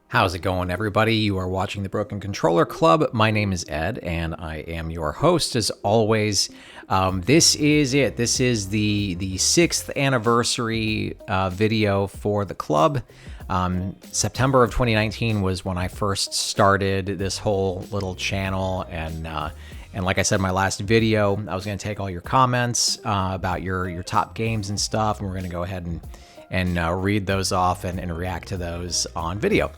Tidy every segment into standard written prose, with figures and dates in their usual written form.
How's it going, everybody? You are watching the Broken Controller Club. My name is Ed, and I am your host, as always. This is it. This is the sixth anniversary video for the club. September of 2019 was when I first started this whole little channel, and like I said in my last video, I was going to take all your comments about your top games and stuff, and we're going to go ahead and read those off and react to those on video.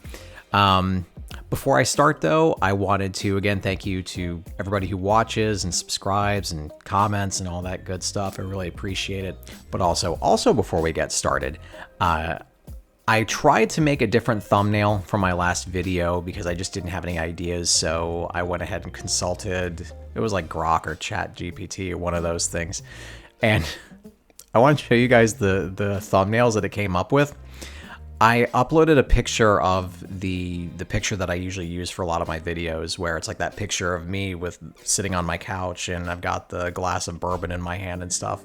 Before I start, though, I wanted to, again, thank you to everybody who watches and subscribes and comments and all that good stuff. I really appreciate it. But also before we get started, I tried to make a different thumbnail for my last video because I just didn't have any ideas. So I went ahead and consulted, it was like Grok or Chat GPT or one of those things. And I want to show you guys the thumbnails that it came up with. I uploaded a picture of the picture that I usually use for a lot of my videos, where it's like that picture of me with sitting on my couch and I've got the glass of bourbon in my hand and stuff.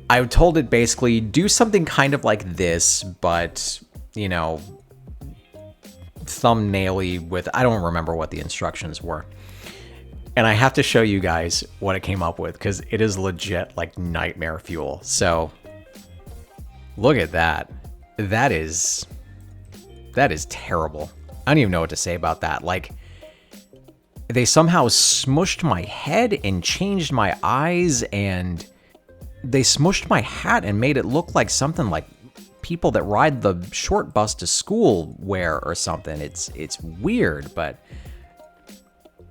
I told it basically do something kind of like this, but, you know, thumbnail-y with, I don't remember what the instructions were. And I have to show you guys what it came up with because it is legit like nightmare fuel. So look at that. That is terrible. I don't even know what to say about that. Like, they somehow smushed my head and changed my eyes, and they smushed my hat and made it look like something like people that ride the short bus to school wear or something. It's weird, but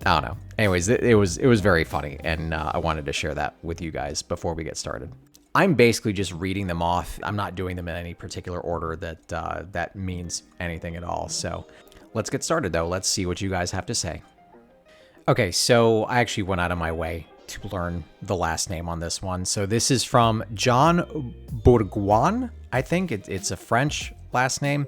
I don't know. Anyways, it was very funny, and I wanted to share that with you guys before we get started. I'm basically just reading them off. I'm not doing them in any particular order that means anything at all. So let's get started, though. Let's see what you guys have to say. Okay, so I actually went out of my way to learn the last name on this one. So this is from John Bourgoin. I think it's a French last name.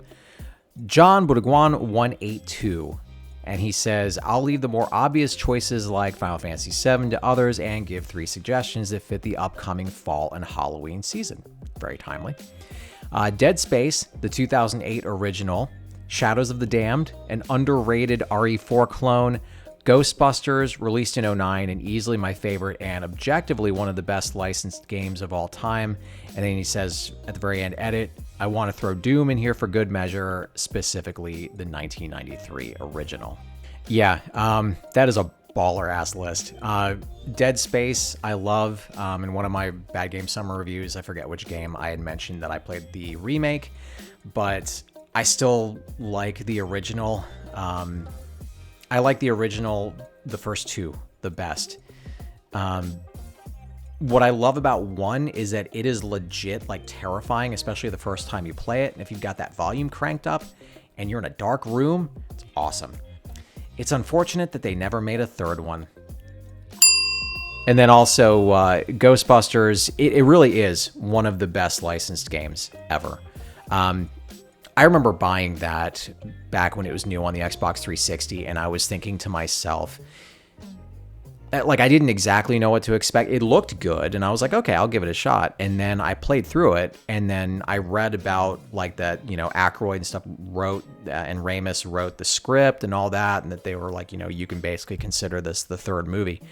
John Bourgoin 182. And he says, I'll leave the more obvious choices like Final Fantasy VII to others and give 3 suggestions that fit the upcoming fall and Halloween season. Very timely. Dead Space, the 2008 original. Shadows of the Damned, an underrated RE4 clone. Ghostbusters, released in 2009 and easily my favorite and objectively one of the best licensed games of all time. And then he says at the very end, edit, I want to throw Doom in here for good measure, specifically the 1993 original. Yeah, that is a baller-ass list. Dead Space, I love. In one of my Bad Game Summer reviews, I forget which game, I had mentioned that I played the remake, but I still like the original. I like the original, the first 2, the best. What I love about 1 is that it is legit, like, terrifying, especially the first time you play it. And if you've got that volume cranked up and you're in a dark room, it's awesome. It's unfortunate that they never made a 3rd one. And then also, Ghostbusters, it really is one of the best licensed games ever. I remember buying that back when it was new on the Xbox 360, and I was thinking to myself, like, I didn't exactly know what to expect. It looked good, and I was like, okay, I'll give it a shot. And then I played through it, and then I read about, like, that, you know, Aykroyd and stuff wrote, and Ramis wrote the script and all that, and that they were like, you know, you can basically consider this the 3rd movie.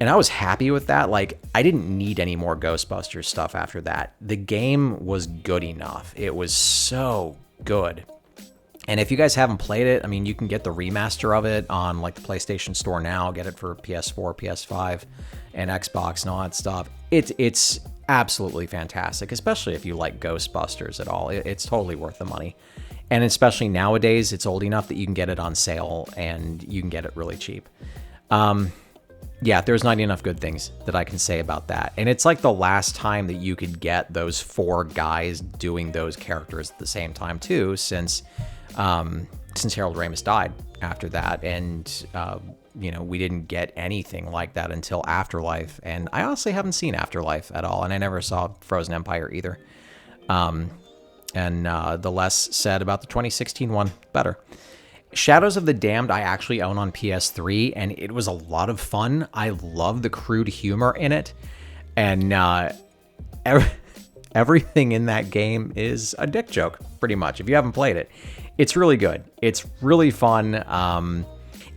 And I was happy with that. Like, I didn't need any more Ghostbusters stuff after that. The game was good enough. It was so good. And if you guys haven't played it, I mean, you can get the remaster of it on, like, the PlayStation Store now. Get it for PS4, PS5, and Xbox and all that stuff. It's absolutely fantastic, especially if you like Ghostbusters at all. It's totally worth the money. And especially nowadays, it's old enough that you can get it on sale, and you can get it really cheap. Yeah, there's not enough good things that I can say about that. And it's like the last time that you could get those 4 guys doing those characters at the same time, too, since Harold Ramis died after that. And, you know, we didn't get anything like that until Afterlife. And I honestly haven't seen Afterlife at all. And I never saw Frozen Empire either. And the less said about the 2016 one, better. Shadows of the Damned I actually own on PS3, and it was a lot of fun. I love the crude humor in it, and everything in that game is a dick joke, pretty much, if you haven't played it. It's really good. It's really fun.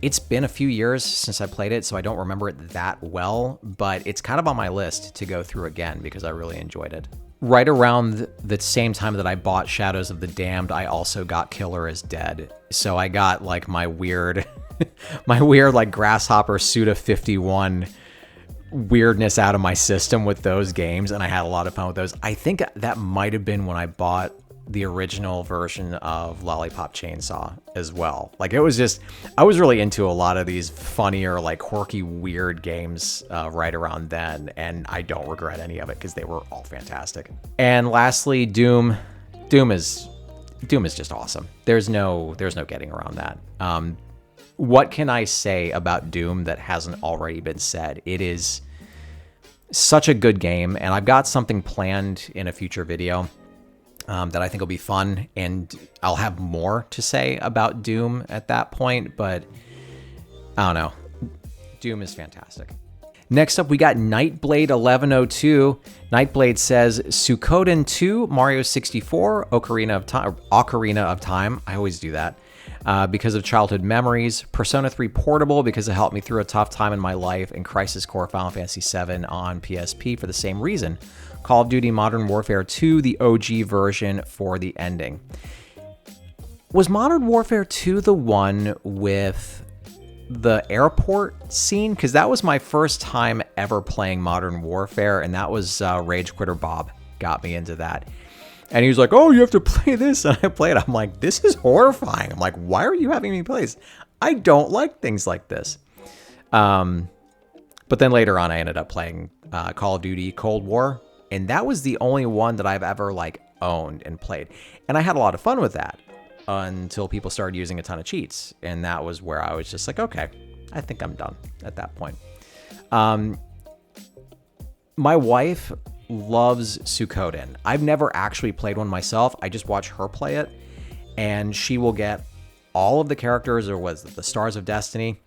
It's been a few years since I played it, so I don't remember it that well, but it's kind of on my list to go through again because I really enjoyed it. Right around the same time that I bought Shadows of the Damned, I also got Killer is Dead. So I got like my weird, like Grasshopper Suda 51 weirdness out of my system with those games, and I had a lot of fun with those. I think that might have been when I bought the original version of Lollipop Chainsaw as well. Like, it was just, I was really into a lot of these funnier, like quirky, weird games right around then, and I don't regret any of it because they were all fantastic. And lastly, Doom. Doom is just awesome. There's no getting around that. What can I say about Doom that hasn't already been said? It is such a good game, and I've got something planned in a future video that I think will be fun, and I'll have more to say about Doom at that point, but I don't know. Doom is fantastic. Next up, we got Nightblade 1102. Nightblade says, Suikoden 2, Mario 64, Ocarina of Time. I always do that. Because of childhood memories, Persona 3 Portable because it helped me through a tough time in my life, and Crisis Core Final Fantasy VII on PSP for the same reason. Call of Duty Modern Warfare 2, the OG version for the ending. Was Modern Warfare 2 the one with the airport scene? Because that was my first time ever playing Modern Warfare, and that was Rage Quitter Bob got me into that. And he was like, oh, you have to play this. And I played it. I'm like, this is horrifying. I'm like, why are you having me play this? I don't like things like this. But then later on, I ended up playing Call of Duty Cold War. And that was the only one that I've ever like owned and played. And I had a lot of fun with that until people started using a ton of cheats. And that was where I was just like, okay, I think I'm done at that point. My wife loves Suikoden. I've never actually played one myself. I just watch her play it, and she will get all of the characters, or was it the Stars of Destiny.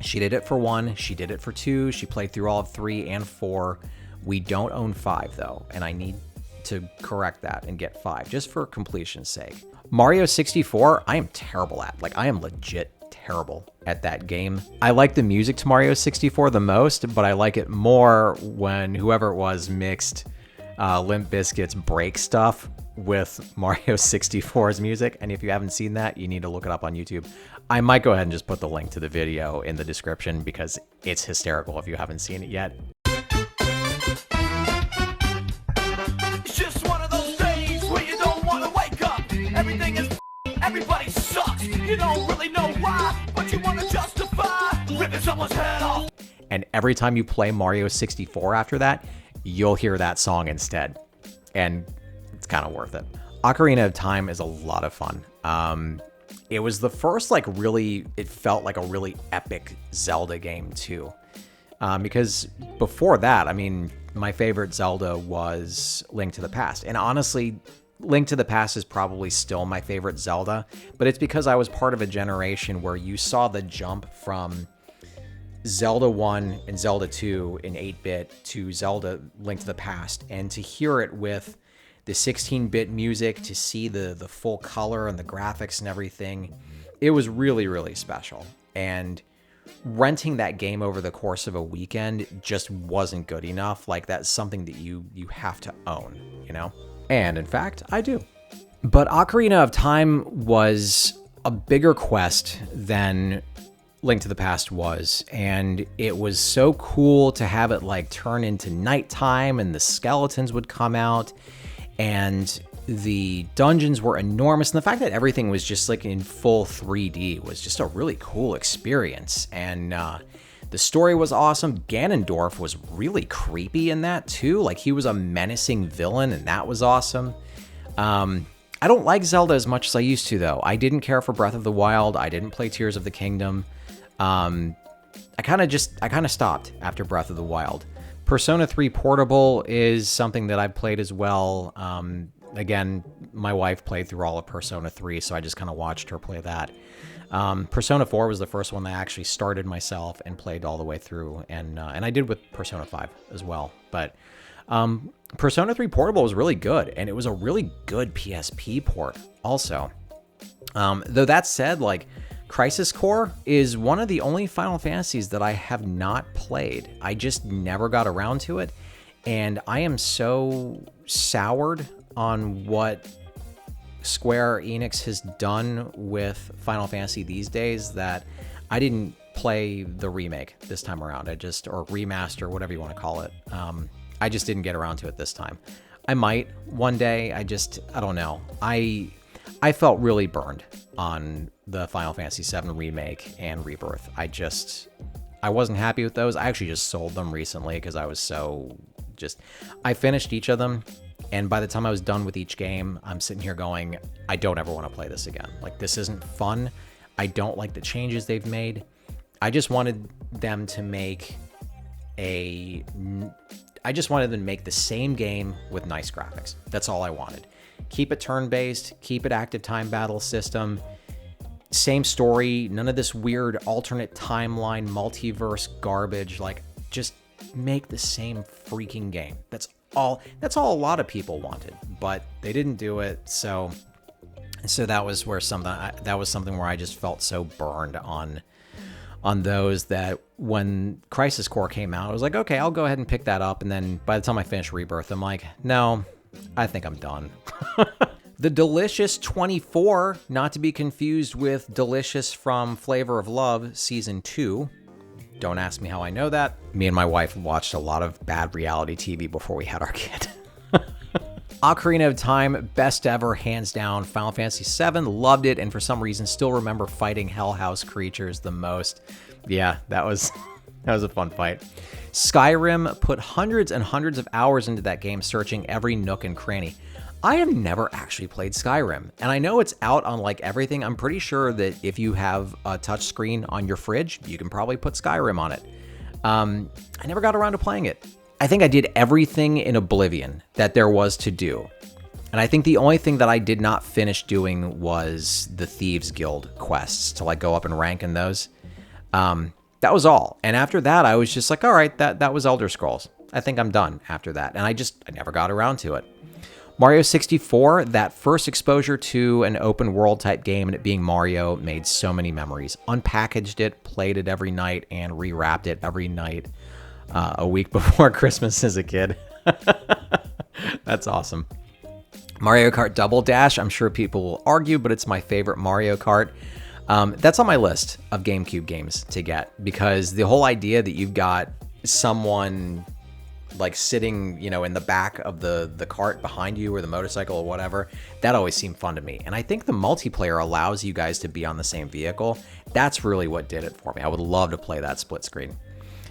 She did it for 1, she did it for 2, she played through all of 3 and 4. We don't own 5 though, and I need to correct that and get 5 just for completion's sake. Mario 64, I am terrible at. Like, I am legit terrible at that game. I like the music to Mario 64 the most, but I like it more when whoever it was mixed Limp Bizkit's break stuff with Mario 64's music. And if you haven't seen that, you need to look it up on YouTube. I might go ahead and just put the link to the video in the description because it's hysterical if you haven't seen it yet. It's just one of those days where you don't want to wake up. Everything is everybody sucks. You don't really know why, but you want to justify ripping someone's head off. And every time you play Mario 64 after that, you'll hear that song instead. And it's kind of worth it. Ocarina of Time is a lot of fun. It was the first, like, really, it felt like a really epic Zelda game too. Because before that, I mean, my favorite Zelda was Link to the Past. And honestly, Link to the Past is probably still my favorite Zelda, but it's because I was part of a generation where you saw the jump from Zelda 1 and Zelda 2 in 8-bit to Zelda Link to the Past, and to hear it with the 16-bit music, to see the full color and the graphics and everything, it was really, really special. And renting that game over the course of a weekend just wasn't good enough. Like, that's something that you have to own, you know? And in fact, I do. But Ocarina of Time was a bigger quest than Link to the Past was, and it was so cool to have it like turn into nighttime and the skeletons would come out and the dungeons were enormous, and the fact that everything was just like in full 3D was just a really cool experience. And the story was awesome. Ganondorf was really creepy in that too. Like, he was a menacing villain, and that was awesome. I don't like Zelda as much as I used to, though. I didn't care for Breath of the Wild. I didn't play Tears of the Kingdom. I kind of stopped after Breath of the Wild. Persona 3 Portable is something that I've played as well. Again, my wife played through all of Persona 3, so I just kind of watched her play that. Persona 4 was the first one that I actually started myself and played all the way through, and I did with Persona 5 as well. But Persona 3 Portable was really good, and it was a really good PSP port also. Though that said, like, Crisis Core is one of the only Final Fantasies that I have not played. I just never got around to it, and I am so soured on what Square Enix has done with Final Fantasy these days that I didn't play the remake this time around. Or remaster, whatever you want to call it. I just didn't get around to it this time. I might one day. I don't know. I felt really burned on the Final Fantasy VII Remake and Rebirth. I wasn't happy with those. I actually just sold them recently because I was I finished each of them, and by the time I was done with each game, I'm sitting here going, I don't ever want to play this again. Like, this isn't fun. I don't like the changes they've made. I just wanted them to make the same game with nice graphics. That's all I wanted. Keep it turn-based, keep it active time battle system, same story, none of this weird alternate timeline, multiverse garbage. Like, just make the same freaking game. That's all a lot of people wanted, but they didn't do it. So that was something where I just felt so burned on those that when Crisis Core came out, I was like, okay, I'll go ahead and pick that up. And then by the time I finished Rebirth, I'm like, no, I think I'm done. The Delicious 24, not to be confused with Delicious from Flavor of Love Season 2. Don't ask me how I know that. Me and my wife watched a lot of bad reality TV before we had our kid. Ocarina of Time, best ever, hands down. Final Fantasy VII, loved it, and for some reason still remember fighting Hell House creatures the most. Yeah, that was a fun fight. Skyrim, put hundreds and hundreds of hours into that game, searching every nook and cranny. I have never actually played Skyrim, and I know it's out on like everything. I'm pretty sure that if you have a touchscreen on your fridge, you can probably put Skyrim on it. I never got around to playing it. I think I did everything in Oblivion that there was to do. And I think the only thing that I did not finish doing was the Thieves Guild quests to like go up and rank in those. That was all. And after that, I was just like, all right, that was Elder Scrolls. I think I'm done after that. And I never got around to it. Mario 64, that first exposure to an open world type game and it being Mario made so many memories. Unpackaged it, played it every night, and rewrapped it every night a week before Christmas as a kid. That's awesome. Mario Kart Double Dash, I'm sure people will argue, but it's my favorite Mario Kart. That's on my list of GameCube games to get, because the whole idea that you've got someone like sitting, in the back of the cart behind you or the motorcycle or whatever, that always seemed fun to me. And I think the multiplayer allows you guys to be on the same vehicle. That's really what did it for me. I would love to play that split screen.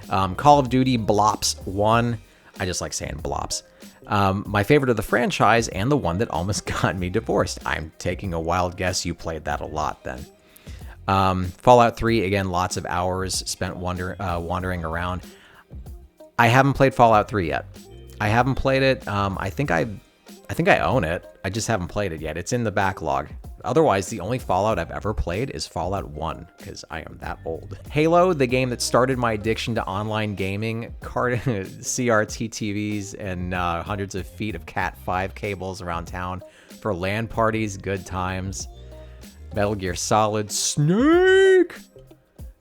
Call of Duty Blops 1. I just like saying Blops. My favorite of the franchise and the one that almost got me divorced. I'm taking a wild guess you played that a lot then. Fallout 3, again, lots of hours spent wandering around. I haven't played Fallout 3 yet. I haven't played it. I think I own it. I just haven't played it yet. It's in the backlog. Otherwise, the only Fallout I've ever played is Fallout 1, because I am that old. Halo, the game that started my addiction to online gaming, CRT TVs, and hundreds of feet of Cat 5 cables around town for LAN parties, good times. Metal Gear Solid, Snake!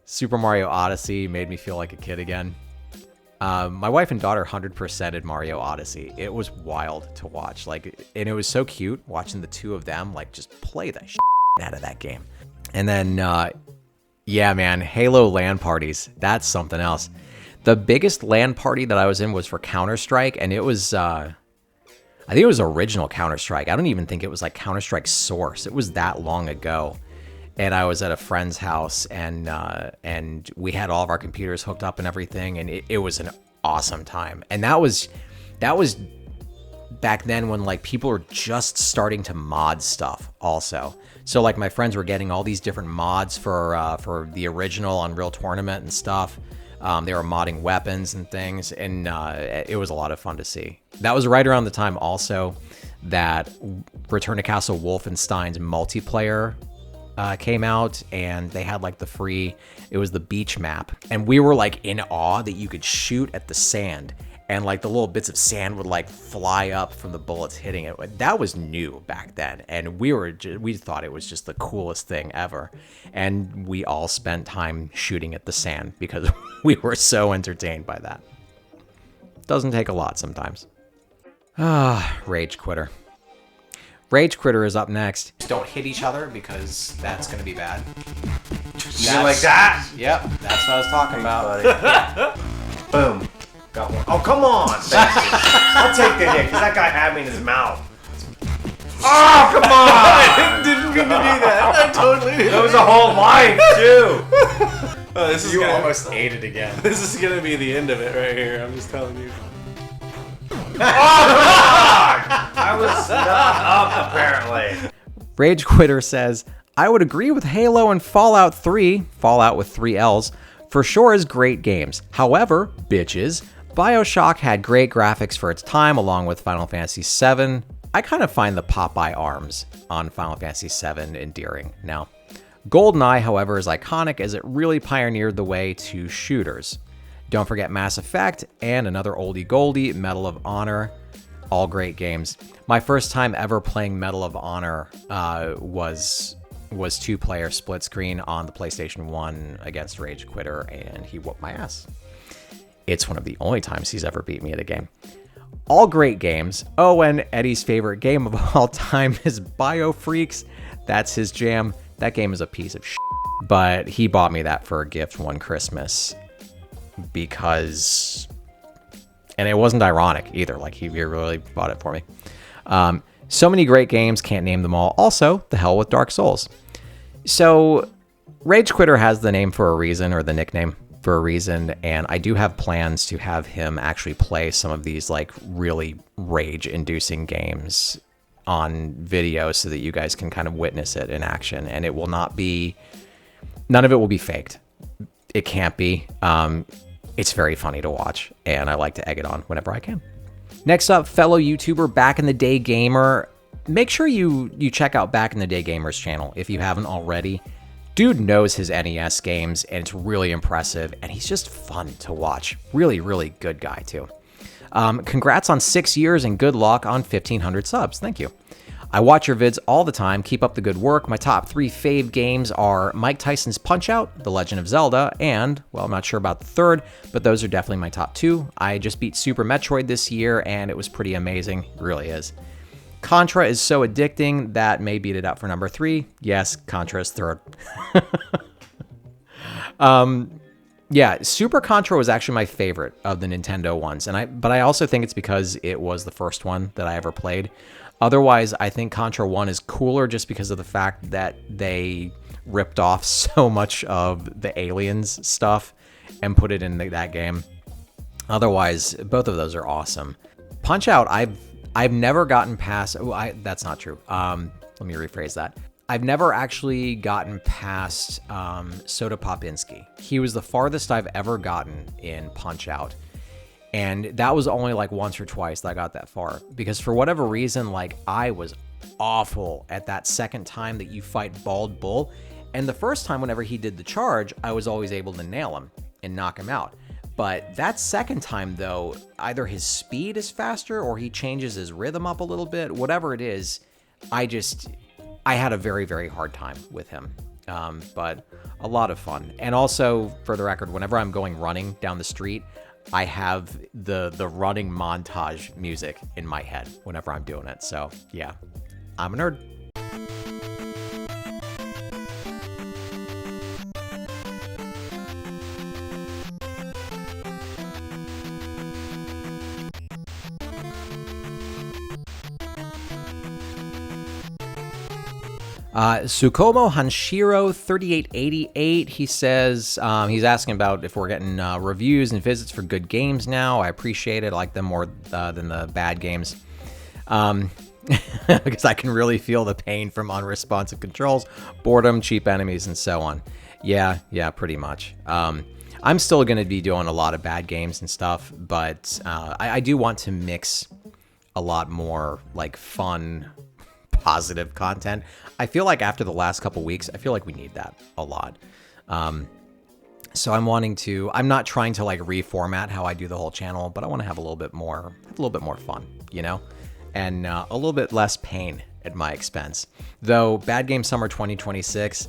Super Mario Odyssey made me feel like a kid again. My wife and daughter 100%ed Mario Odyssey. It was wild to watch. And it was so cute watching the two of them, just play the shit out of that game. And then, yeah, man, Halo LAN parties. That's something else. The biggest LAN party that I was in was for Counter-Strike, and it was, I think it was original Counter-Strike. I don't even think it was Counter-Strike Source. It was that long ago. And I was at a friend's house, and we had all of our computers hooked up and everything, and it was an awesome time. And that was back then when people were just starting to mod stuff also. So my friends were getting all these different mods for the original Unreal Tournament and stuff. They were modding weapons and things, and it was a lot of fun to see. That was right around the time also that Return to Castle Wolfenstein's multiplayer came out, and they had it was the beach map, and we were in awe that you could shoot at the sand and like the little bits of sand would like fly up from the bullets hitting it. That was new back then, and we thought it was just the coolest thing ever, and we all spent time shooting at the sand because we were so entertained by that. Doesn't take a lot sometimes. Rage Quitter. Rage Quitter is up next. Don't hit each other because that's going to be bad. You mean like that? Yep, that's what I was talking about. Boom. Got one. Oh, come on. I'll take the hit because that guy had me in his mouth. Oh, come on. I didn't mean to do that. I totally did. That was a whole life, too. This is You gonna, almost ate it again. This is gonna be the end of it right here. I'm just telling you. I was not up, apparently. Rage Quitter says, I would agree with Halo and Fallout 3, Fallout with 3 L's, for sure is great games. However, bitches, BioShock had great graphics for its time along with Final Fantasy VII. I kind of find the Popeye arms on Final Fantasy VII endearing now. GoldenEye, however, is iconic as it really pioneered the way to shooters. Don't forget Mass Effect and another oldie goldie, Medal of Honor. All great games. My first time ever playing Medal of Honor was 2-player split screen on the PlayStation 1 against Rage Quitter, and he whooped my ass. It's one of the only times he's ever beat me at a game. All great games. Oh, and Eddie's favorite game of all time is BioFreaks. That's his jam. That game is a piece of shit. But he bought me that for a gift one Christmas because... And it wasn't ironic either. Like, he really bought it for me. So many great games, can't name them all. Also, the hell with Dark Souls. So, Rage Quitter has the name for a reason, or the nickname for a reason, and I do have plans to have him actually play some of these, like, really rage-inducing games on video so that you guys can kind of witness it in action, and it will not be... None of it will be faked. It can't be. It's very funny to watch, and I like to egg it on whenever I can. Next up, fellow YouTuber Back in the Day Gamer. Make sure you check out Back in the Day Gamer's channel if you haven't already. Dude knows his NES games, and it's really impressive, and he's just fun to watch. Really, really good guy, too. Congrats on 6 years, and good luck on 1,500 subs. Thank you. I watch your vids all the time. Keep up the good work. My top 3 fave games are Mike Tyson's Punch-Out!, The Legend of Zelda, and, well, I'm not sure about the third, but those are definitely my top 2. I just beat Super Metroid this year, and it was pretty amazing. It really is. Contra is so addicting that may beat it up for number 3. Yes, Contra is third. Yeah, Super Contra was actually my favorite of the Nintendo ones, but I also think it's because it was the first one that I ever played. Otherwise, I think Contra 1 is cooler just because of the fact that they ripped off so much of the Aliens stuff and put it in that game. Otherwise, both of those are awesome. Punch-Out!, I've never gotten past... Oh, that's not true. Let me rephrase that. I've never actually gotten past Soda Popinski. He was the farthest I've ever gotten in Punch-Out!. And that was only like once or twice that I got that far. Because for whatever reason, like, I was awful at that second time that you fight Bald Bull. And the first time whenever he did the charge, I was always able to nail him and knock him out. But that second time, though, either his speed is faster or he changes his rhythm up a little bit. Whatever it is, I had a very, very hard time with him. But a lot of fun. And also, for the record, whenever I'm going running down the street, I have the running montage music in my head whenever I'm doing it. So, yeah, I'm a nerd. Sukomo Hanshiro 3888, he says, he's asking about if we're getting reviews and visits for good games now. I appreciate it. I like them more than the bad games. Because I can really feel the pain from unresponsive controls, boredom, cheap enemies, and so on. Yeah, pretty much. I'm still going to be doing a lot of bad games and stuff, but I do want to mix a lot more, like, fun, positive content. I feel like after the last couple weeks, I feel like we need that a lot. So I'm not trying to like reformat how I do the whole channel, but I want to have a little bit more fun, you know, and a little bit less pain at my expense. Though Bad Game Summer 2026,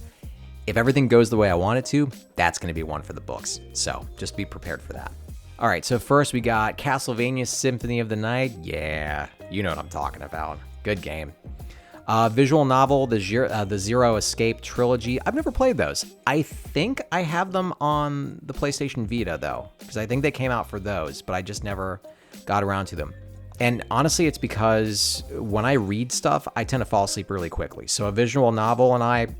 if everything goes the way I want it to, that's going to be one for the books. So just be prepared for that. All right, so first we got Castlevania Symphony of the Night. Yeah, you know what I'm talking about. Good game. Visual novel, the Zero Escape trilogy. I've never played those. I think I have them on the PlayStation Vita, though, because I think they came out for those, but I just never got around to them. And honestly, it's because when I read stuff, I tend to fall asleep really quickly. So a visual novel and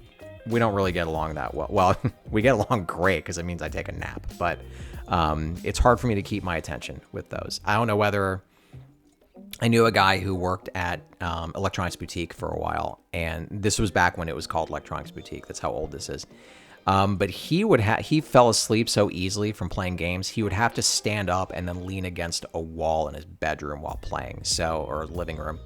we don't really get along that well. Well, we get along great because it means I take a nap, but it's hard for me to keep my attention with those. I don't know whether... I knew a guy who worked at Electronics Boutique for a while, and this was back when it was called Electronics Boutique. That's how old this is. But he fell asleep so easily from playing games, he would have to stand up and then lean against a wall in his bedroom while playing, or living room.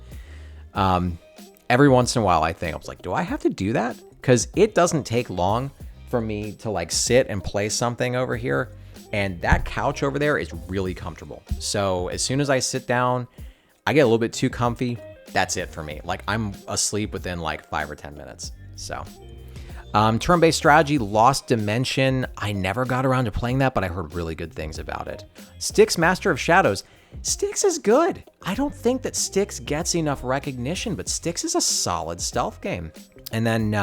Every once in a while, I was like, do I have to do that? Because it doesn't take long for me to like sit and play something over here, and that couch over there is really comfortable. So as soon as I sit down, I get a little bit too comfy. That's it for me. Like I'm asleep within like 5 or 10 minutes. So, turn-based strategy, Lost Dimension. I never got around to playing that, but I heard really good things about it. Styx Master of Shadows. Styx is good. I don't think that Styx gets enough recognition, but Styx is a solid stealth game. And then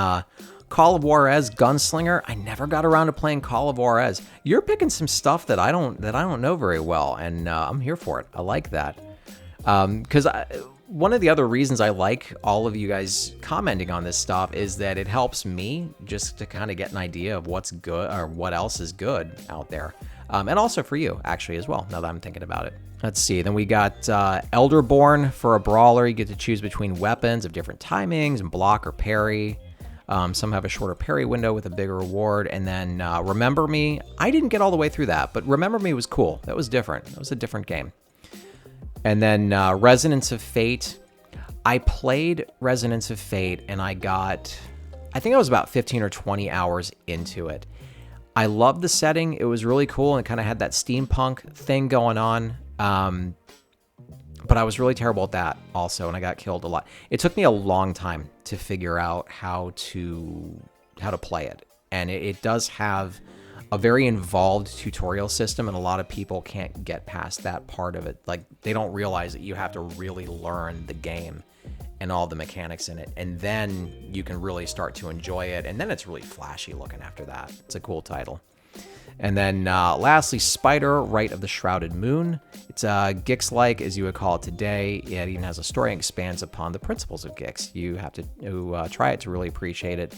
Call of Juarez Gunslinger. I never got around to playing Call of Juarez. You're picking some stuff that I don't know very well, and I'm here for it. I like that. Because one of the other reasons I like all of you guys commenting on this stuff is that it helps me just to kind of get an idea of what's good or what else is good out there. And also for you, actually, as well, now that I'm thinking about it. Let's see. Then we got Elderborn for a brawler. You get to choose between weapons of different timings and block or parry. Some have a shorter parry window with a bigger reward. And then Remember Me. I didn't get all the way through that, but Remember Me was cool. That was different. That was a different game. And then Resonance of Fate. I played Resonance of Fate and I think I was about 15 or 20 hours into it. I loved the setting. It was really cool and it kind of had that steampunk thing going on. But I was really terrible at that also, and I got killed a lot. It took me a long time to figure out how to play it. And it does have a very involved tutorial system, and a lot of people can't get past that part of it. Like, they don't realize that you have to really learn the game and all the mechanics in it, and then you can really start to enjoy it, and then it's really flashy looking after that. It's a cool title. And then lastly, Spider, Rite of the Shrouded Moon. It's Gix-like, as you would call it today. It even has a story and expands upon the principles of Gix. You have to try it to really appreciate it.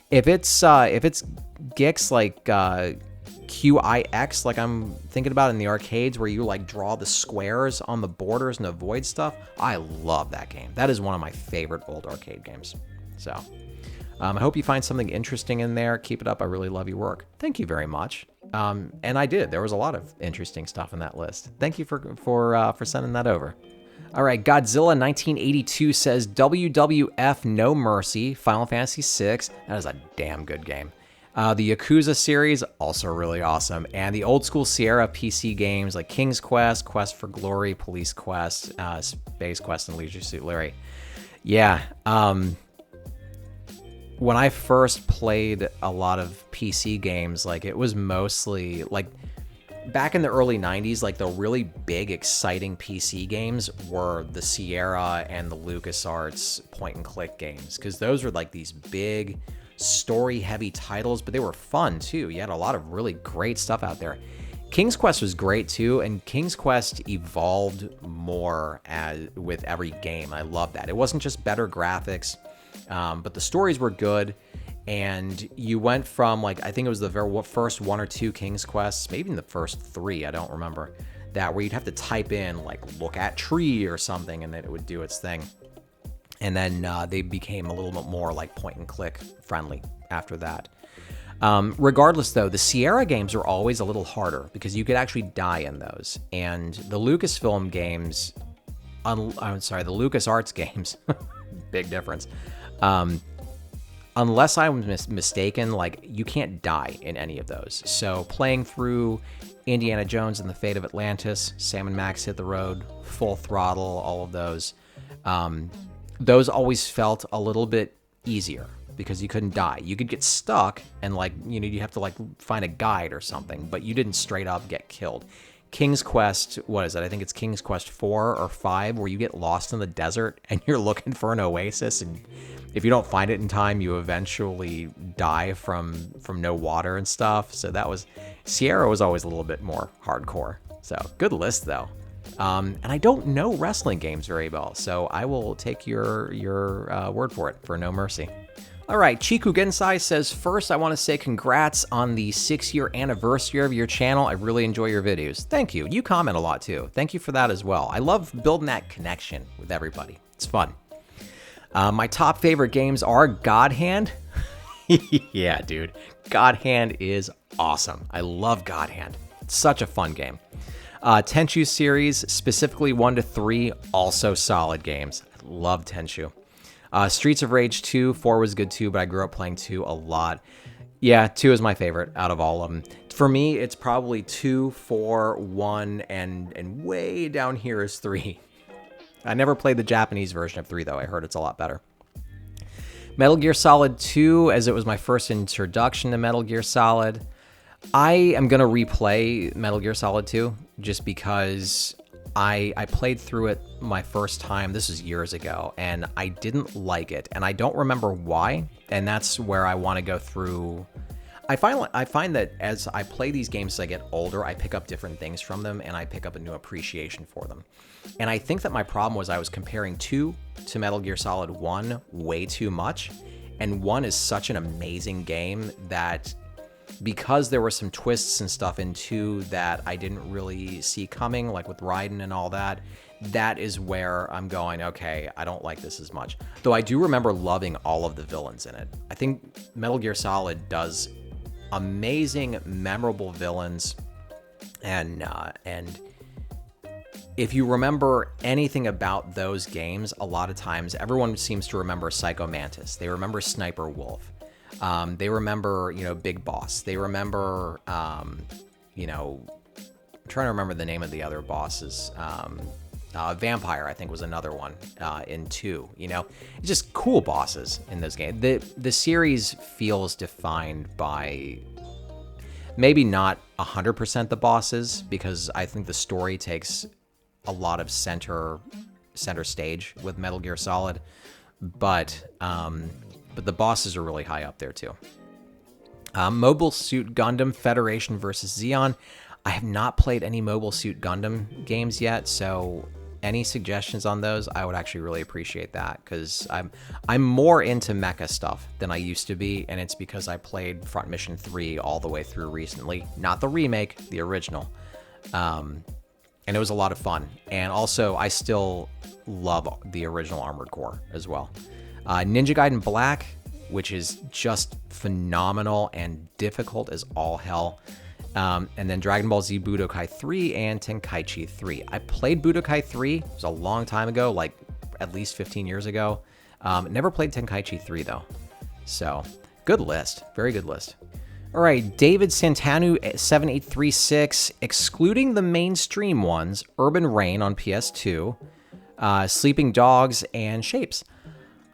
If it's Gix like QIX, like I'm thinking about in the arcades where you like draw the squares on the borders and avoid stuff, I love that game. That is one of my favorite old arcade games. So I hope you find something interesting in there. Keep it up. I really love your work. Thank you very much. And I did. There was a lot of interesting stuff in that list. Thank you for sending that over. All right, Godzilla 1982 says WWF No Mercy, Final Fantasy VI. That is a damn good game. The Yakuza series, also really awesome. And the old school Sierra PC games like King's Quest, Quest for Glory, Police Quest, Space Quest, and Leisure Suit Larry. Yeah, when I first played a lot of PC games, like it was mostly like back in the early 90s, like the really big, exciting PC games were the Sierra and the LucasArts point-and-click games, because those were like these big, story-heavy titles, but they were fun too. You had a lot of really great stuff out there. King's Quest was great too, and King's Quest evolved more with every game. I love that. It wasn't just better graphics, but the stories were good. And you went from, like, I think it was the first one or two King's Quests, maybe even the first three, I don't remember, that where you'd have to type in, like, look at tree or something, and then it would do its thing. And then they became a little bit more, like, point-and-click friendly after that. Regardless, though, the Sierra games are always a little harder because you could actually die in those. And the Lucasfilm games, the LucasArts games, big difference, unless I'm mistaken, like, you can't die in any of those. So playing through Indiana Jones and the Fate of Atlantis, Sam and Max Hit the Road, Full Throttle, all of those always felt a little bit easier because you couldn't die. You could get stuck and, like, you know, you have to, like, find a guide or something, but you didn't straight up get killed. King's Quest, what is it? I think it's King's Quest 4 or 5, where you get lost in the desert and you're looking for an oasis, and if you don't find it in time, you eventually die from no water and stuff. So that was, Sierra was always a little bit more hardcore. So good list though. And I don't know wrestling games very well, so I will take your word for it, for No Mercy. All right, Chiku Gensai says, first, I want to say congrats on the 6-year anniversary of your channel. I really enjoy your videos. Thank you. You comment a lot, too. Thank you for that as well. I love building that connection with everybody. It's fun. My top favorite games are God Hand. Yeah, dude. God Hand is awesome. I love God Hand. It's such a fun game. Tenchu series, specifically 1 to 3, also solid games. I love Tenchu. Streets of Rage 2, 4 was good too, but I grew up playing 2 a lot. Yeah, 2 is my favorite out of all of them. For me, it's probably 2, 4, 1, and way down here is 3. I never played the Japanese version of 3, though. I heard it's a lot better. Metal Gear Solid 2, as it was my first introduction to Metal Gear Solid. I am going to replay Metal Gear Solid 2 just because I played through it my first time, this is years ago, and I didn't like it, and I don't remember why, and that's where I want to go through. I find that as I play these games as I get older, I pick up different things from them, and I pick up a new appreciation for them. And I think that my problem was I was comparing 2 to Metal Gear Solid 1 way too much, and 1 is such an amazing game that because there were some twists and stuff in 2 that I didn't really see coming, like with Raiden and all that, that is where I'm going, okay, I don't like this as much. Though I do remember loving all of the villains in it. I think Metal Gear Solid does amazing, memorable villains, and if you remember anything about those games, a lot of times everyone seems to remember Psycho Mantis. They remember Sniper Wolf. They remember, you know, Big Boss. They remember, you know, I'm trying to remember the name of the other bosses. Vampire, I think, was another one in 2. You know, it's just cool bosses in those games. The series feels defined by maybe not 100% the bosses, because I think the story takes a lot of center stage with Metal Gear Solid, but the bosses are really high up there too. Mobile Suit Gundam Federation versus Xeon. I have not played any Mobile Suit Gundam games yet, so any suggestions on those, I would actually really appreciate that, because I'm more into mecha stuff than I used to be, and it's because I played Front Mission 3 all the way through recently. Not the remake, the original. And it was a lot of fun. And also, I still love the original Armored Core as well. Ninja Gaiden Black, which is just phenomenal and difficult as all hell. And then Dragon Ball Z Budokai 3 and Tenkaichi 3. I played Budokai 3. It was a long time ago, like at least 15 years ago. Never played Tenkaichi 3, though. So, good list. Very good list. All right, David Santanu 7836, excluding the mainstream ones, Urban Reign on PS2, Sleeping Dogs, and Shapes.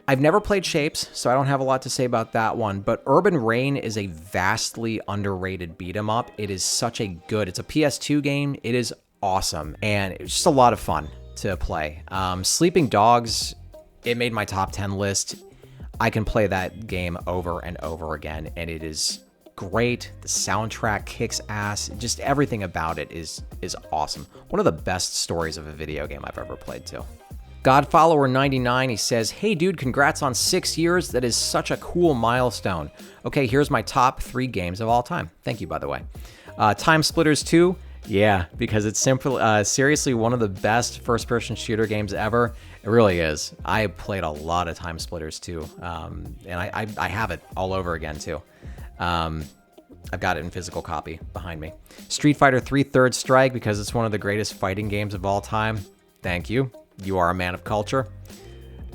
I've never played Shapes, so I don't have a lot to say about that one, but Urban Reign is a vastly underrated beat 'em up. It is such a good, it's a PS2 game, it is awesome, and it's just a lot of fun to play. Sleeping Dogs, it made my top 10 list. I can play that game over and over again, and it is great. The soundtrack kicks ass. Just everything about it is awesome. One of the best stories of a video game I've ever played too. Godfollower99, he says, hey dude, congrats on 6 years. That is such a cool milestone. Okay, here's my top 3 games of all time. Thank you, by the way. Time Splitters 2. Yeah, because it's seriously one of the best first-person shooter games ever. It really is. I played a lot of Time Splitters 2, and I have it all over again too. I've got it in physical copy behind me. Street Fighter 3 Third Strike, because it's one of the greatest fighting games of all time. Thank you. You are a man of culture.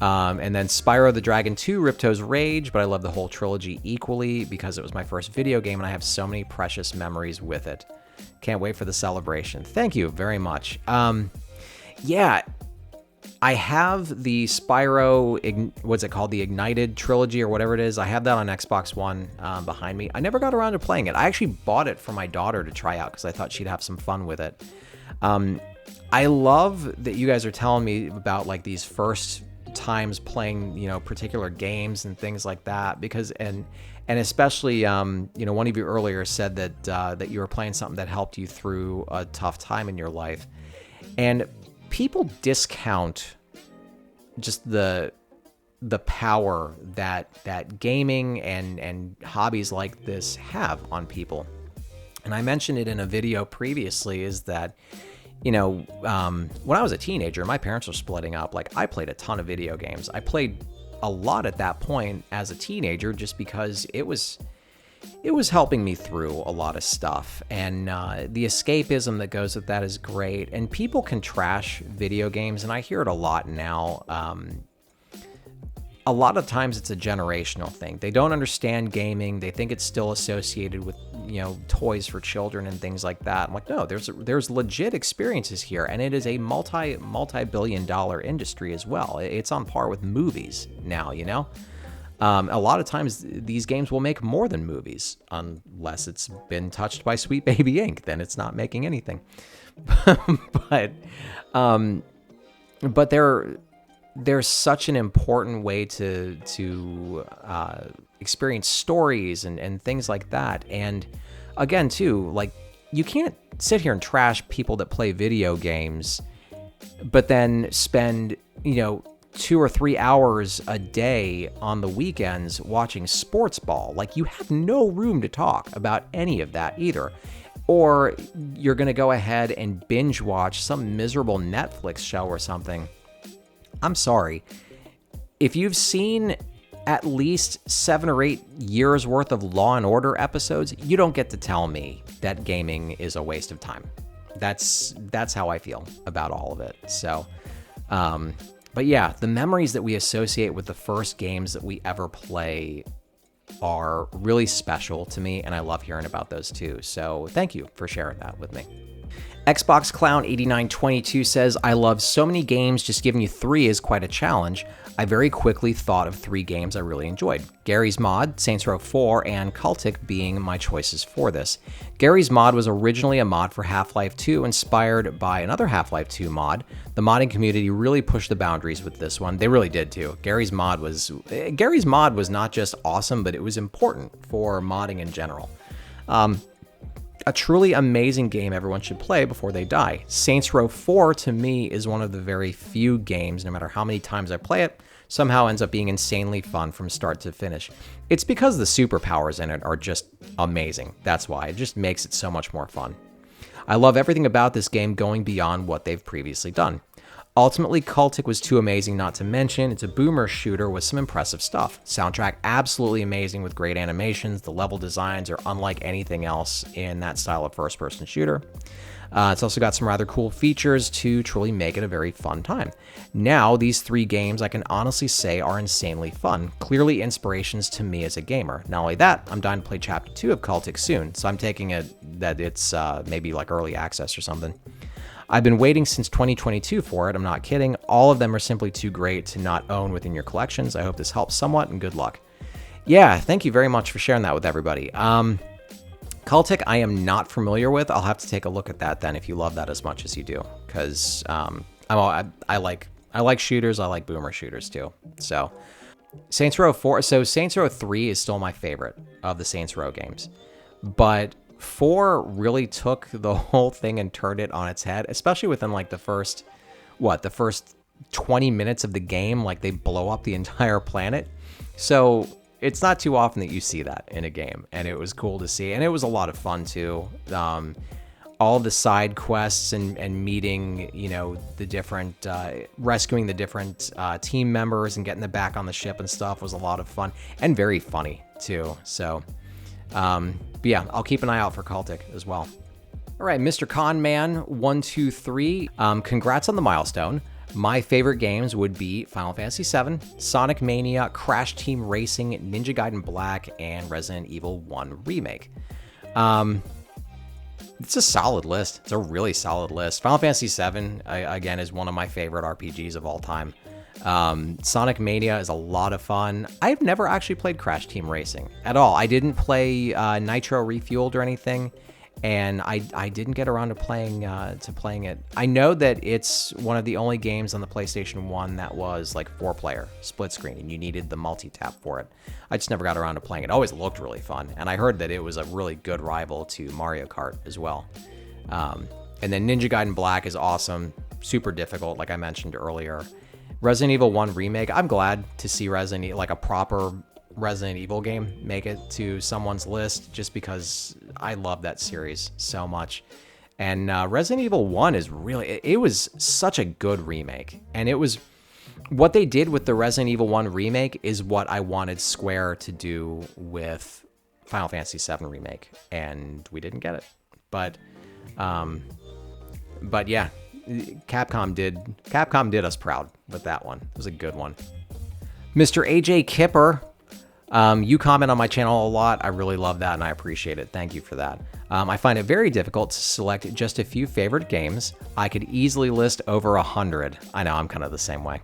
And then Spyro the Dragon 2, Ripto's Rage, but I love the whole trilogy equally because it was my first video game and I have so many precious memories with it. Can't wait for the celebration. Thank you very much. Yeah, I have the Spyro, what's it called? The Ignited trilogy or whatever it is. I have that on Xbox One behind me. I never got around to playing it. I actually bought it for my daughter to try out because I thought she'd have some fun with it. I love that you guys are telling me about like these first times playing, you know, particular games and things like that, because and especially you know, one of you earlier said that that you were playing something that helped you through a tough time in your life, and people discount just the power that gaming and hobbies like this have on people. And I mentioned it in a video previously, is that, you know, when I was a teenager, my parents were splitting up. Like, I played a ton of video games. I played a lot at that point as a teenager just because it was helping me through a lot of stuff. And the escapism that goes with that is great. And people can trash video games, and I hear it a lot now. A lot of times it's a generational thing. They don't understand gaming. They think it's still associated with, you know, toys for children and things like that. I'm like, no, there's legit experiences here, and it is a multi-billion-dollar industry as well. It's on par with movies now, you know. A lot of times these games will make more than movies, unless it's been touched by Sweet Baby Inc. Then it's not making anything. but there's such an important way to experience stories and things like that. And again, too, like, you can't sit here and trash people that play video games, but then spend, you know, 2 or 3 hours a day on the weekends watching sports ball. Like, you have no room to talk about any of that either. Or you're going to go ahead and binge watch some miserable Netflix show or something. I'm sorry. If you've seen at least 7 or 8 years worth of Law and Order episodes, you don't get to tell me that gaming is a waste of time. That's how I feel about all of it. So, but yeah, the memories that we associate with the first games that we ever play are really special to me, and I love hearing about those too. So thank you for sharing that with me. Xbox Clown 8922 says, I love so many games, just giving you 3 is quite a challenge. I very quickly thought of 3 games I really enjoyed. Gary's Mod, Saints Row 4, and Cultic being my choices for this. Gary's Mod was originally a mod for Half-Life 2, inspired by another Half-Life 2 mod. The modding community really pushed the boundaries with this one. They really did too. Gary's Mod was not just awesome, but it was important for modding in general. A truly amazing game everyone should play before they die. Saints Row 4, to me, is one of the very few games, no matter how many times I play it, somehow ends up being insanely fun from start to finish. It's because the superpowers in it are just amazing. That's why. It just makes it so much more fun. I love everything about this game going beyond what they've previously done. Ultimately, Cultic was too amazing not to mention. It's a boomer shooter with some impressive stuff. Soundtrack absolutely amazing with great animations. The level designs are unlike anything else in that style of first-person shooter. It's also got some rather cool features to truly make it a very fun time. Now, these 3 games I can honestly say are insanely fun. Clearly inspirations to me as a gamer. Not only that, I'm dying to play Chapter 2 of Cultic soon, so I'm taking it that it's maybe like early access or something. I've been waiting since 2022 for it, I'm not kidding. All of them are simply too great to not own within your collections. I hope this helps somewhat, and good luck. Yeah, thank you very much for sharing that with everybody. Cultic, I am not familiar with. I'll have to take a look at that then if you love that as much as you do, because I like shooters. I like boomer shooters too. So Saints Row 4. So Saints Row 3 is still my favorite of the Saints Row games, but 4 really took the whole thing and turned it on its head, especially within like the first 20 minutes of the game. Like, they blow up the entire planet. So it's not too often that you see that in a game, and it was cool to see, and it was a lot of fun too. All the side quests and meeting, you know, the different rescuing the different team members and getting them back on the ship and stuff was a lot of fun and very funny too. So but yeah, I'll keep an eye out for Cultic as well. All right, Mr. Conman 123, congrats on the milestone. My favorite games would be Final Fantasy VII, Sonic Mania, Crash Team Racing, Ninja Gaiden Black, and Resident Evil 1 Remake. It's a solid list. It's a really solid list. Final Fantasy VII, again, is one of my favorite RPGs of all time. Sonic Mania is a lot of fun. I've never actually played Crash Team Racing at all. I didn't play Nitro Refueled or anything, and I didn't get around to playing it. I know that it's one of the only games on the PlayStation 1 that was like 4-player split screen, and you needed the multi-tap for it. I just never got around to playing it. It always looked really fun, and I heard that it was a really good rival to Mario Kart as well. And then Ninja Gaiden Black is awesome, super difficult, like I mentioned earlier. Resident Evil 1 Remake, I'm glad to see like a proper Resident Evil game make it to someone's list, just because I love that series so much. And Resident Evil 1 is really, it was such a good remake. And it was, what they did with the Resident Evil 1 remake is what I wanted Square to do with Final Fantasy VII Remake. And we didn't get it. But yeah, Capcom did us proud with that one. It was a good one. Mr. AJ Kipper, you comment on my channel a lot. I really love that, and I appreciate it. Thank you for that. I find it very difficult to select just a few favorite games. I could easily list over 100. I know, I'm kind of the same way.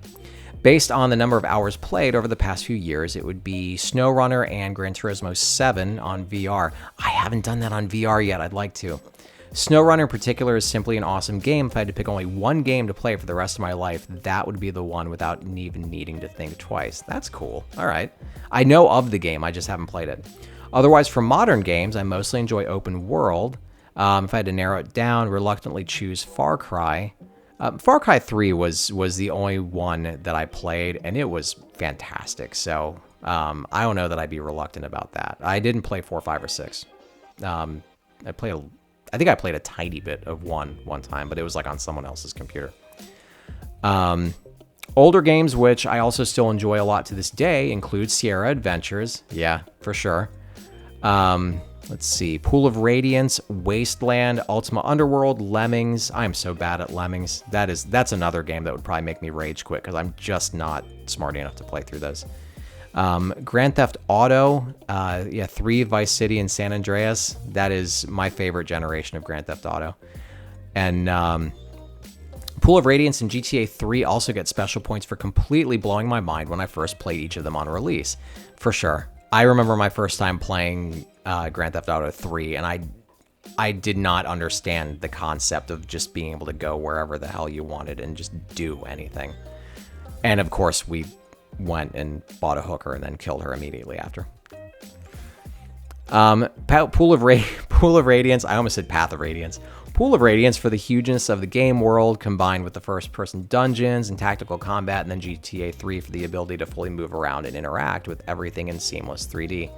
Based on the number of hours played over the past few years, it would be SnowRunner and Gran Turismo 7 on VR. I haven't done that on VR yet. I'd like to. SnowRunner in particular is simply an awesome game. If I had to pick only one game to play for the rest of my life, that would be the one without even needing to think twice. That's cool. All right. I know of the game, I just haven't played it. Otherwise, for modern games, I mostly enjoy open world. If I had to narrow it down, reluctantly choose Far Cry. Far Cry 3 was the only one that I played, and it was fantastic. So I don't know that I'd be reluctant about that. I didn't play 4, 5, or 6. I think I played a tiny bit of one time, but it was like on someone else's computer. Older games, which I also still enjoy a lot to this day, include Sierra Adventures. Yeah, for sure. Let's see. Pool of Radiance, Wasteland, Ultima Underworld, Lemmings. I'm so bad at Lemmings. That's another game that would probably make me rage quit because I'm just not smart enough to play through those. Grand Theft Auto, 3, Vice City, and San Andreas. That is my favorite generation of Grand Theft Auto. And Pool of Radiance and GTA 3 also get special points for completely blowing my mind when I first played each of them on release. For sure. I remember my first time playing Grand Theft Auto 3, and I did not understand the concept of just being able to go wherever the hell you wanted and just do anything. And of course, we went and bought a hooker and then killed her immediately after. Pool of Radiance. I almost said Path of Radiance. Pool of Radiance for the hugeness of the game world, combined with the first-person dungeons and tactical combat, and then GTA 3 for the ability to fully move around and interact with everything in seamless 3D.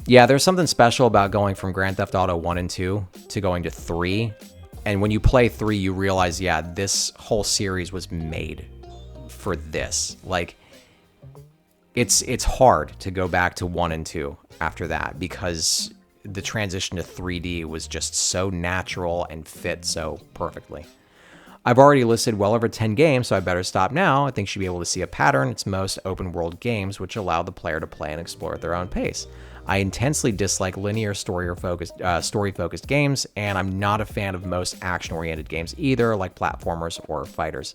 Yeah, there's something special about going from Grand Theft Auto 1 and 2 to going to 3. And when you play 3, you realize, yeah, this whole series was made for this. Like, it's hard to go back to 1 and 2 after that because the transition to 3D was just so natural and fit so perfectly. I've already listed well over 10 games, so I better stop now. I think you should be able to see a pattern. It's most open world games, which allow the player to play and explore at their own pace. I intensely dislike linear story-focused games, and I'm not a fan of most action-oriented games either, like platformers or fighters.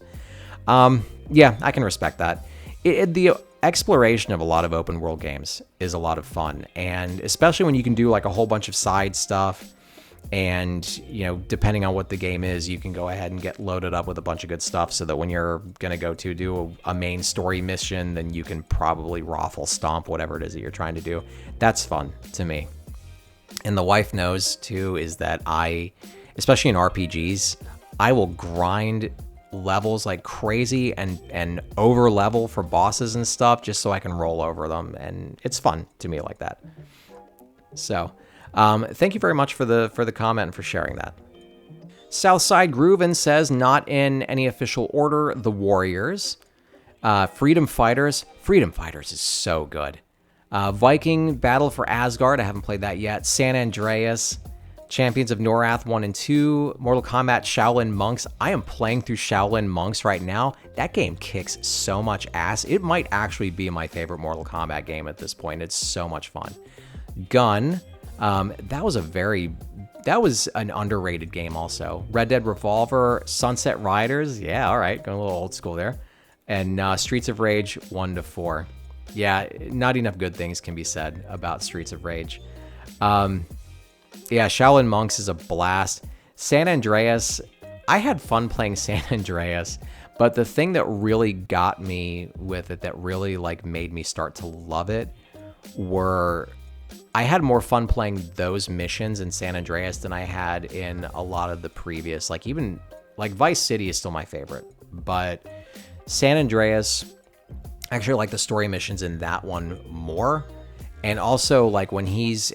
Yeah, I can respect that. The exploration of a lot of open world games is a lot of fun, and especially when you can do like a whole bunch of side stuff, and depending on what the game is, you can go ahead and get loaded up with a bunch of good stuff so that when you're gonna go to do a main story mission, then you can probably raffle stomp whatever it is that you're trying to do. That's fun to me. And the wife knows too, is that I, especially in RPGs, I will grind levels like crazy and over level for bosses and stuff just so I can roll over them, and it's fun to me like that. So thank you very much for the comment and for sharing that. Southside Groovin says, not in any official order, The Warriors, Freedom Fighters is so good. Viking Battle for Asgard, I haven't played that yet. San Andreas, Champions of Norath 1 and 2, Mortal Kombat Shaolin Monks. I am playing through Shaolin Monks right now. That game kicks so much ass. It might actually be my favorite Mortal Kombat game at this point. It's so much fun. Gun, that was an underrated game also. Red Dead Revolver, Sunset Riders. Yeah, all right, going a little old school there. And Streets of Rage 1 to 4. Yeah, not enough good things can be said about Streets of Rage. Yeah, Shaolin Monks is a blast. San Andreas, I had fun playing San Andreas, but the thing that really got me with it, that really like made me start to love it, were I had more fun playing those missions in San Andreas than I had in a lot of the previous, like even like Vice City is still my favorite, but San Andreas, actually like the story missions in that one more. And also, like, when it's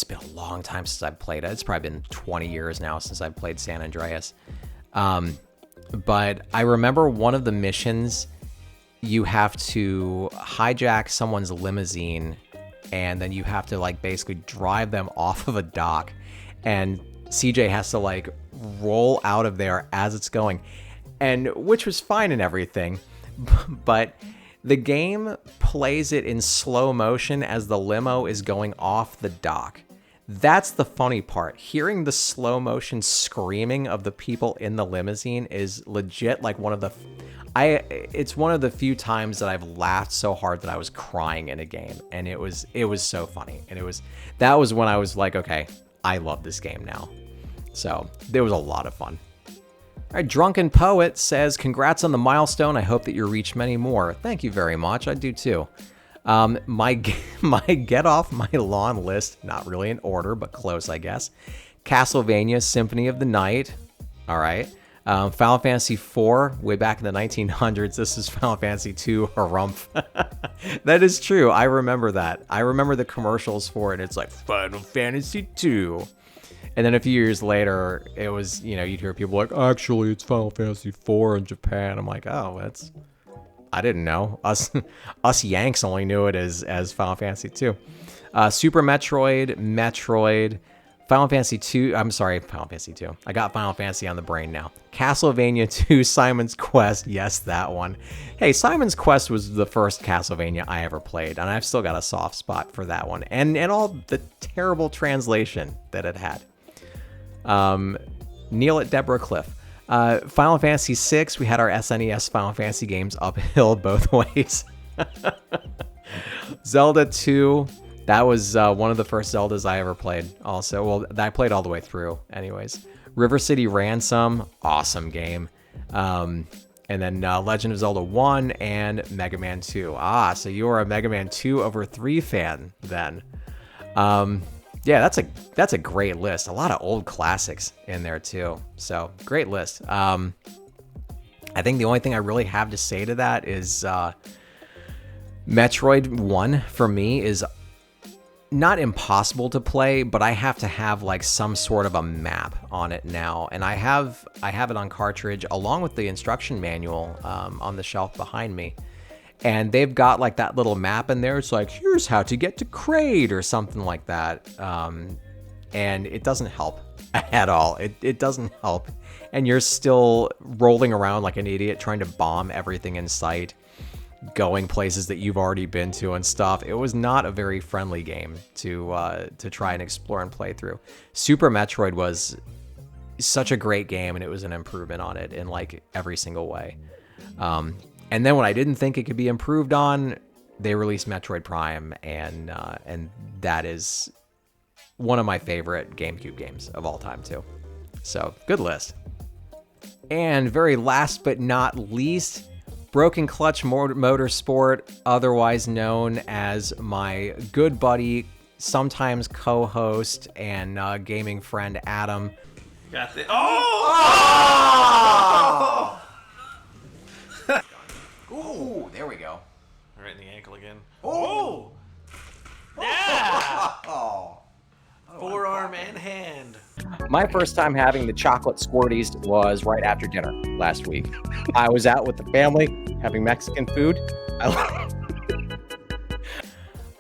been a long time since I've played it. It's probably been 20 years now since I've played San Andreas. But I remember one of the missions, you have to hijack someone's limousine, and then you have to, like, basically drive them off of a dock. And CJ has to, like, roll out of there as it's going. And which was fine and everything. But the game plays it in slow motion as the limo is going off the dock. That's the funny part. Hearing the slow motion screaming of the people in the limousine is legit like it's one of the few times that I've laughed so hard that I was crying in a game, and it was so funny. And that was when I was like, okay, I love this game now. So there was a lot of fun. All right, Drunken Poet says, congrats on the milestone. I hope that you reach many more. Thank you very much. I do too. My get off my lawn list, not really in order, but close, I guess. Castlevania Symphony of the Night. All right. Final Fantasy IV, way back in the 1900s. This is Final Fantasy II, Harumph. That is true. I remember that. I remember the commercials for it. It's like Final Fantasy II. And then a few years later, it was, you'd hear people like, actually, it's Final Fantasy IV in Japan. I'm like, oh, I didn't know. Us Yanks only knew it as Final Fantasy II. Super Metroid, Final Fantasy II. I'm sorry, Final Fantasy II. I got Final Fantasy on the brain now. Castlevania 2, Simon's Quest. Yes, that one. Hey, Simon's Quest was the first Castlevania I ever played, and I've still got a soft spot for that one. And all the terrible translation that it had. Neil at Deborah Cliff. Final Fantasy VI, we had our SNES Final Fantasy games uphill both ways. Zelda 2, that was one of the first Zeldas I ever played also. Well, I played all the way through anyways. River City Ransom, awesome game. And then Legend of Zelda 1 and Mega Man 2. So you are a Mega Man 2 over 3 fan then. Yeah, that's a great list. A lot of old classics in there too. So great list. I think the only thing I really have to say to that is Metroid 1 for me is not impossible to play, but I have to have like some sort of a map on it now. And I have it on cartridge along with the instruction manual on the shelf behind me. And they've got like that little map in there. It's like, here's how to get to Kraid or something like that. And it doesn't help at all. It doesn't help. And you're still rolling around like an idiot trying to bomb everything in sight, going places that you've already been to and stuff. It was not a very friendly game to try and explore and play through. Super Metroid was such a great game, and it was an improvement on it in like every single way. And then when I didn't think it could be improved on, they released Metroid Prime, and that is one of my favorite GameCube games of all time too. So good list. And very last but not least, Broken Clutch Motorsport, otherwise known as my good buddy, sometimes co-host, and gaming friend Adam. Got the Ooh, there we go. right in the ankle again. Oh! Yeah! Forearm and hand. My first time having the chocolate squirties was right after dinner last week. I was out with the family having Mexican food.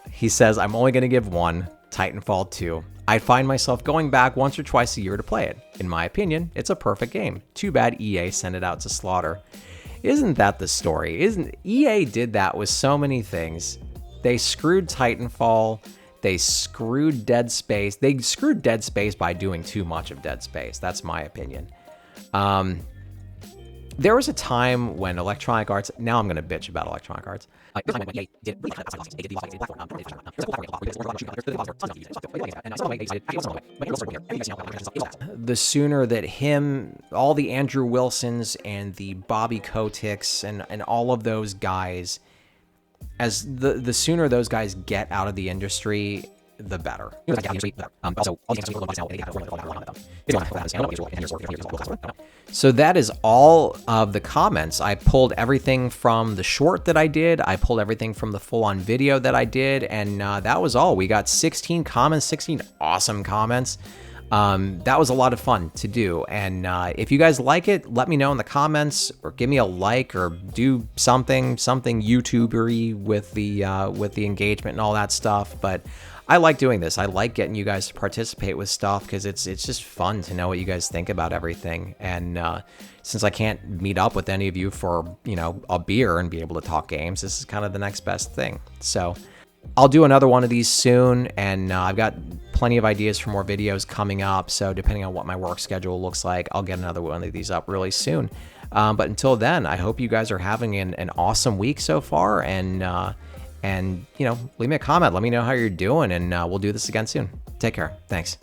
He says, I'm only going to give one. Titanfall 2. I find myself going back once or twice a year to play it. In my opinion, it's a perfect game. Too bad EA sent it out to slaughter. Isn't that the story? Isn't EA did that with so many things? They screwed Titanfall. They screwed Dead Space. They screwed Dead Space by doing too much of Dead Space. That's my opinion. There was a time when Electronic Arts, now I'm going to bitch about Electronic Arts. The sooner that all the Andrew Wilsons and the Bobby Koticks and all of those guys, as the sooner those guys get out of the industry, the better. So that is all of the comments. I pulled everything from the short that I did. I pulled everything from the full-on video that I did, and that was all. We got 16 comments, 16 awesome comments. That was a lot of fun to do, and if you guys like it, let me know in the comments, or give me a like, or do something YouTuber-y with the engagement and all that stuff. But I like doing this. I like getting you guys to participate with stuff because it's just fun to know what you guys think about everything. And since I can't meet up with any of you for a beer and be able to talk games, this is kind of the next best thing. So I'll do another one of these soon, and I've got plenty of ideas for more videos coming up. So depending on what my work schedule looks like, I'll get another one of these up really soon. But until then, I hope you guys are having an awesome week so far, and leave me a comment. Let me know how you're doing, and we'll do this again soon. Take care. Thanks.